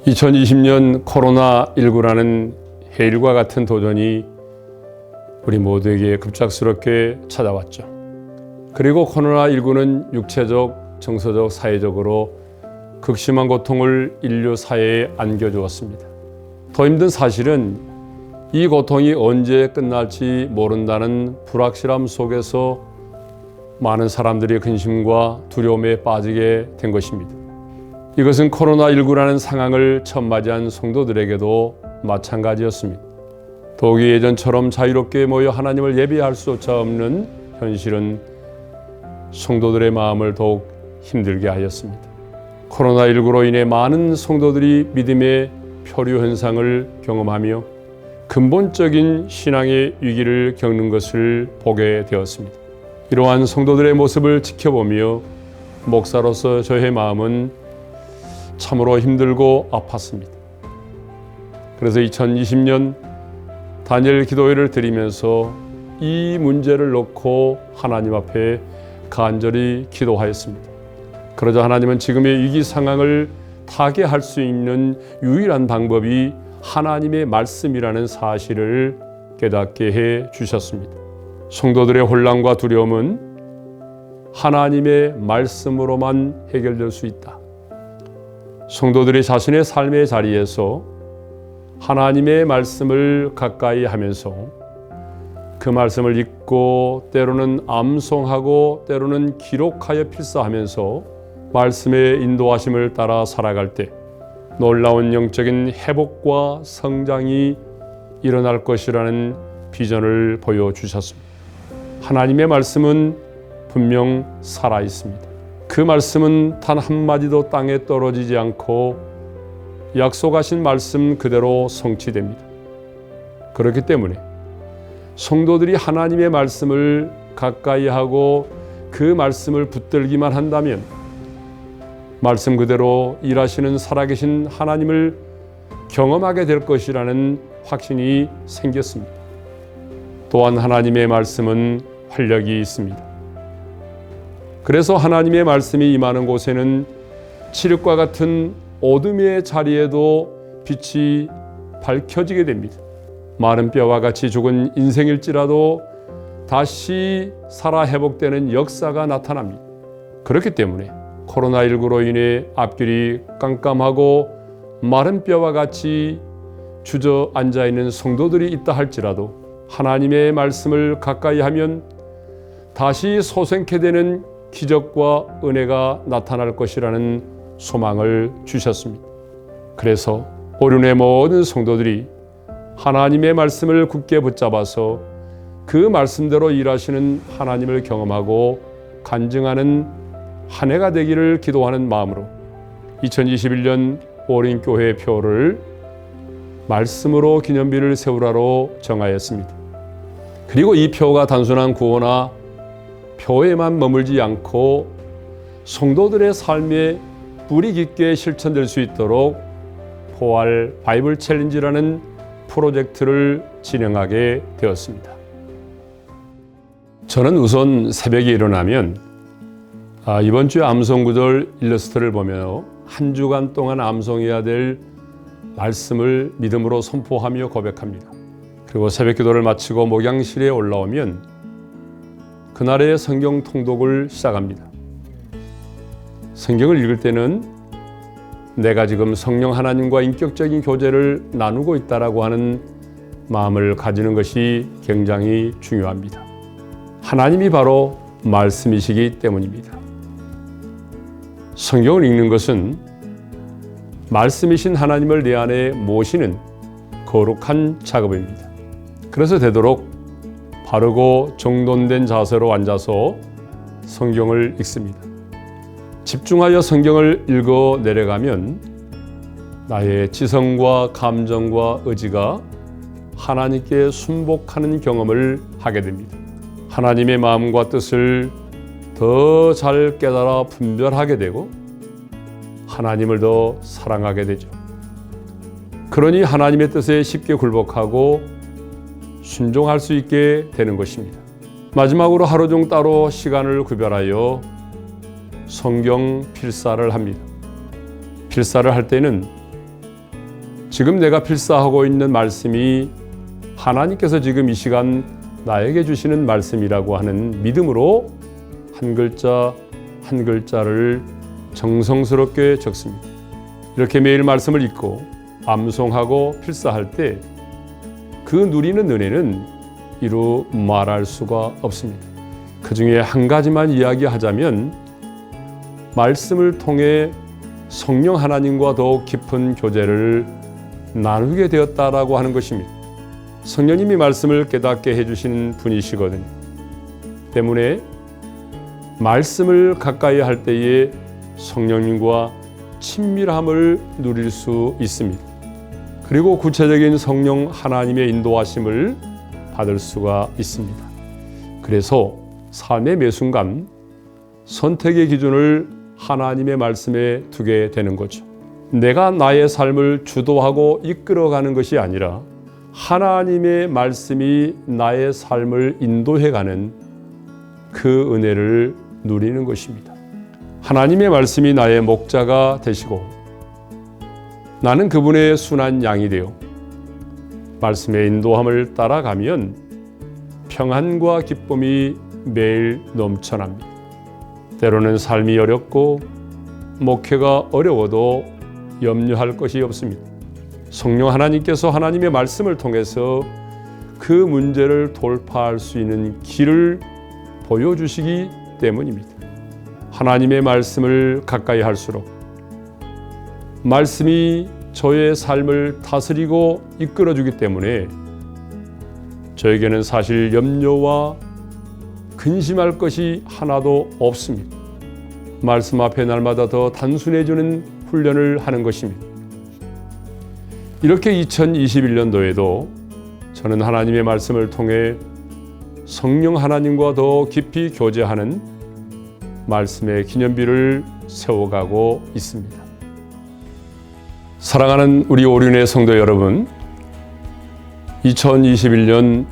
2020년 코로나19라는 해일과 같은 도전이 우리 모두에게 급작스럽게 찾아왔죠. 그리고 코로나19는 육체적, 정서적, 사회적으로 극심한 고통을 인류 사회에 안겨주었습니다. 더 힘든 사실은 이 고통이 언제 끝날지 모른다는 불확실함 속에서 많은 사람들이 근심과 두려움에 빠지게 된 것입니다. 이것은 코로나19라는 상황을 처음 맞이한 성도들에게도 마찬가지였습니다. 더욱이 예전처럼 자유롭게 모여 하나님을 예배할 수조차 없는 현실은 성도들의 마음을 더욱 힘들게 하였습니다. 코로나19로 인해 많은 성도들이 믿음의 표류 현상을 경험하며 근본적인 신앙의 위기를 겪는 것을 보게 되었습니다. 이러한 성도들의 모습을 지켜보며 목사로서 저의 마음은 참으로 힘들고 아팠습니다. 그래서 2020년 다니엘 기도회를 드리면서 이 문제를 놓고 하나님 앞에 간절히 기도하였습니다. 그러자 하나님은 지금의 위기 상황을 타개할 수 있는 유일한 방법이 하나님의 말씀이라는 사실을 깨닫게 해 주셨습니다. 성도들의 혼란과 두려움은 하나님의 말씀으로만 해결될 수 있다. 성도들이 자신의 삶의 자리에서 하나님의 말씀을 가까이 하면서 그 말씀을 읽고 때로는 암송하고 때로는 기록하여 필사하면서 말씀의 인도하심을 따라 살아갈 때 놀라운 영적인 회복과 성장이 일어날 것이라는 비전을 보여주셨습니다. 하나님의 말씀은 분명 살아있습니다. 그 말씀은 단 한마디도 땅에 떨어지지 않고 약속하신 말씀 그대로 성취됩니다. 그렇기 때문에 성도들이 하나님의 말씀을 가까이 하고 그 말씀을 붙들기만 한다면 말씀 그대로 일하시는 살아계신 하나님을 경험하게 될 것이라는 확신이 생겼습니다. 또한 하나님의 말씀은 활력이 있습니다. 그래서 하나님의 말씀이 임하는 곳에는 칠흑과 같은 어둠의 자리에도 빛이 밝혀지게 됩니다. 마른 뼈와 같이 죽은 인생일지라도 다시 살아 회복되는 역사가 나타납니다. 그렇기 때문에 코로나19로 인해 앞길이 깜깜하고 마른 뼈와 같이 주저앉아 있는 성도들이 있다 할지라도 하나님의 말씀을 가까이 하면 다시 소생케 되는 기적과 은혜가 나타날 것이라는 소망을 주셨습니다. 그래서 오륜의 모든 성도들이 하나님의 말씀을 굳게 붙잡아서 그 말씀대로 일하시는 하나님을 경험하고 간증하는 한 해가 되기를 기도하는 마음으로 2021년 오륜교회 표를 말씀으로 기념비를 세우라로 정하였습니다. 그리고 이 표가 단순한 구호나 표에만 머물지 않고 성도들의 삶에 뿌리 깊게 실천될 수 있도록 포알 바이블 챌린지라는 프로젝트를 진행하게 되었습니다. 저는 우선 새벽에 일어나면 이번 주에 암송구절 일러스트를 보며 한 주간 동안 암송해야 될 말씀을 믿음으로 선포하며 고백합니다. 그리고 새벽 기도를 마치고 목양실에 올라오면 그날의 성경 통독을 시작합니다. 성경을 읽을 때는 내가 지금 성령 하나님과 인격적인 교제를 나누고 있다라고 하는 마음을 가지는 것이 굉장히 중요합니다. 하나님이 바로 말씀이시기 때문입니다. 성경을 읽는 것은 말씀이신 하나님을 내 안에 모시는 거룩한 작업입니다. 그래서 되도록 바르고 정돈된 자세로 앉아서 성경을 읽습니다. 집중하여 성경을 읽어 내려가면 나의 지성과 감정과 의지가 하나님께 순복하는 경험을 하게 됩니다. 하나님의 마음과 뜻을 더 잘 깨달아 분별하게 되고 하나님을 더 사랑하게 되죠. 그러니 하나님의 뜻에 쉽게 굴복하고 순종할 수 있게 되는 것입니다. 마지막으로 하루 중 따로 시간을 구별하여 성경 필사를 합니다. 필사를 할 때는 지금 내가 필사하고 있는 말씀이 하나님께서 지금 이 시간 나에게 주시는 말씀이라고 하는 믿음으로 한 글자 한 글자를 정성스럽게 적습니다. 이렇게 매일 말씀을 읽고 암송하고 필사할 때 그 누리는 은혜는 이루 말할 수가 없습니다. 그 중에 한 가지만 이야기하자면 말씀을 통해 성령 하나님과 더욱 깊은 교제를 나누게 되었다라고 하는 것입니다. 성령님이 말씀을 깨닫게 해주시는 분이시거든요. 때문에 말씀을 가까이 할 때에 성령님과 친밀함을 누릴 수 있습니다. 그리고 구체적인 성령 하나님의 인도하심을 받을 수가 있습니다. 그래서 삶의 매 순간 선택의 기준을 하나님의 말씀에 두게 되는 거죠. 내가 나의 삶을 주도하고 이끌어가는 것이 아니라 하나님의 말씀이 나의 삶을 인도해가는 그 은혜를 누리는 것입니다. 하나님의 말씀이 나의 목자가 되시고 나는 그분의 순한 양이 되어 말씀의 인도함을 따라가면 평안과 기쁨이 매일 넘쳐납니다. 때로는 삶이 어렵고 목회가 어려워도 염려할 것이 없습니다. 성령 하나님께서 하나님의 말씀을 통해서 그 문제를 돌파할 수 있는 길을 보여주시기 때문입니다. 하나님의 말씀을 가까이 할수록 말씀이 저의 삶을 다스리고 이끌어주기 때문에 저에게는 사실 염려와 근심할 것이 하나도 없습니다. 말씀 앞에 날마다 더 단순해지는 훈련을 하는 것입니다. 이렇게 2021년도에도 저는 하나님의 말씀을 통해 성령 하나님과 더 깊이 교제하는 말씀의 기념비를 세워가고 있습니다. 사랑하는 우리 오륜의 성도 여러분, 2021년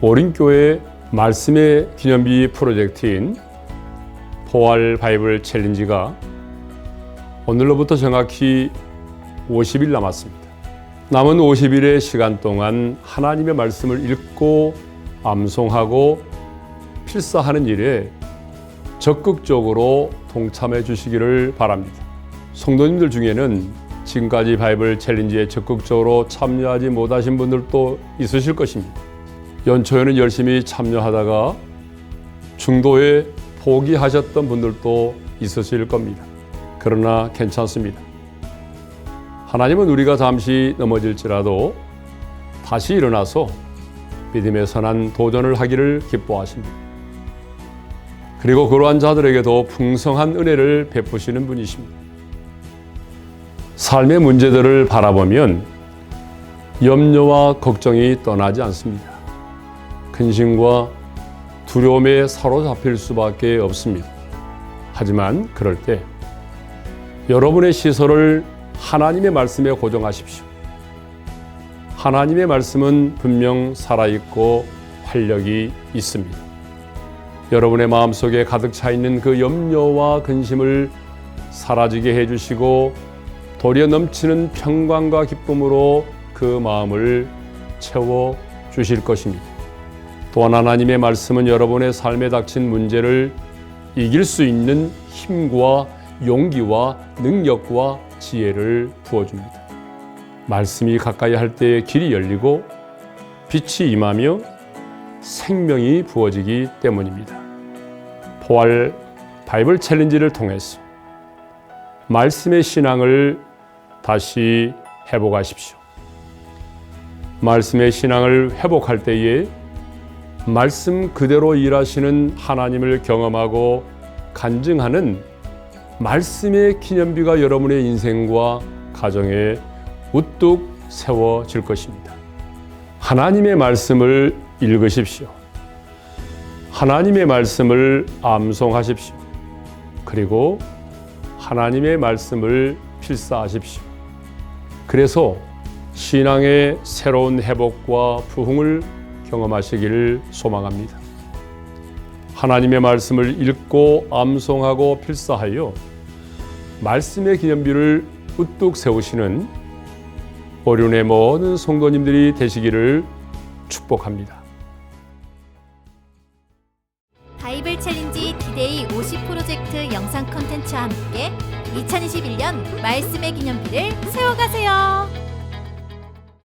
오륜교회 말씀의 기념비 프로젝트인 포알 바이블 챌린지가 오늘로부터 정확히 50일 남았습니다. 남은 50일의 시간 동안 하나님의 말씀을 읽고 암송하고 필사하는 일에 적극적으로 동참해 주시기를 바랍니다. 성도님들 중에는 지금까지 바이블 챌린지에 적극적으로 참여하지 못하신 분들도 있으실 것입니다. 연초에는 열심히 참여하다가 중도에 포기하셨던 분들도 있으실 겁니다. 그러나 괜찮습니다. 하나님은 우리가 잠시 넘어질지라도 다시 일어나서 믿음의 선한 도전을 하기를 기뻐하십니다. 그리고 그러한 자들에게도 풍성한 은혜를 베푸시는 분이십니다. 삶의 문제들을 바라보면 염려와 걱정이 떠나지 않습니다. 근심과 두려움에 사로잡힐 수밖에 없습니다. 하지만 그럴 때 여러분의 시선을 하나님의 말씀에 고정하십시오. 하나님의 말씀은 분명 살아있고 활력이 있습니다. 여러분의 마음속에 가득 차 있는 그 염려와 근심을 사라지게 해주시고 도리어 넘치는 평강과 기쁨으로 그 마음을 채워 주실 것입니다. 또한 하나님의 말씀은 여러분의 삶에 닥친 문제를 이길 수 있는 힘과 용기와 능력과 지혜를 부어줍니다. 말씀이 가까이 할 때에 길이 열리고 빛이 임하며 생명이 부어지기 때문입니다. 포알 바이블 챌린지를 통해서 말씀의 신앙을 다시 회복하십시오. 말씀의 신앙을 회복할 때에 말씀 그대로 일하시는 하나님을 경험하고 간증하는 말씀의 기념비가 여러분의 인생과 가정에 우뚝 세워질 것입니다. 하나님의 말씀을 읽으십시오. 하나님의 말씀을 암송하십시오. 그리고 하나님의 말씀을 필사하십시오. 그래서 신앙의 새로운 회복과 부흥을 경험하시기를 소망합니다. 하나님의 말씀을 읽고 암송하고 필사하여 말씀의 기념비를 우뚝 세우시는 보륜의 모든 성도님들이 되시기를 축복합니다. 바이블 챌린지 디데이 50 프로젝트 영상 콘텐츠와 함께 2021년 말씀의 기념비를 세워가세요.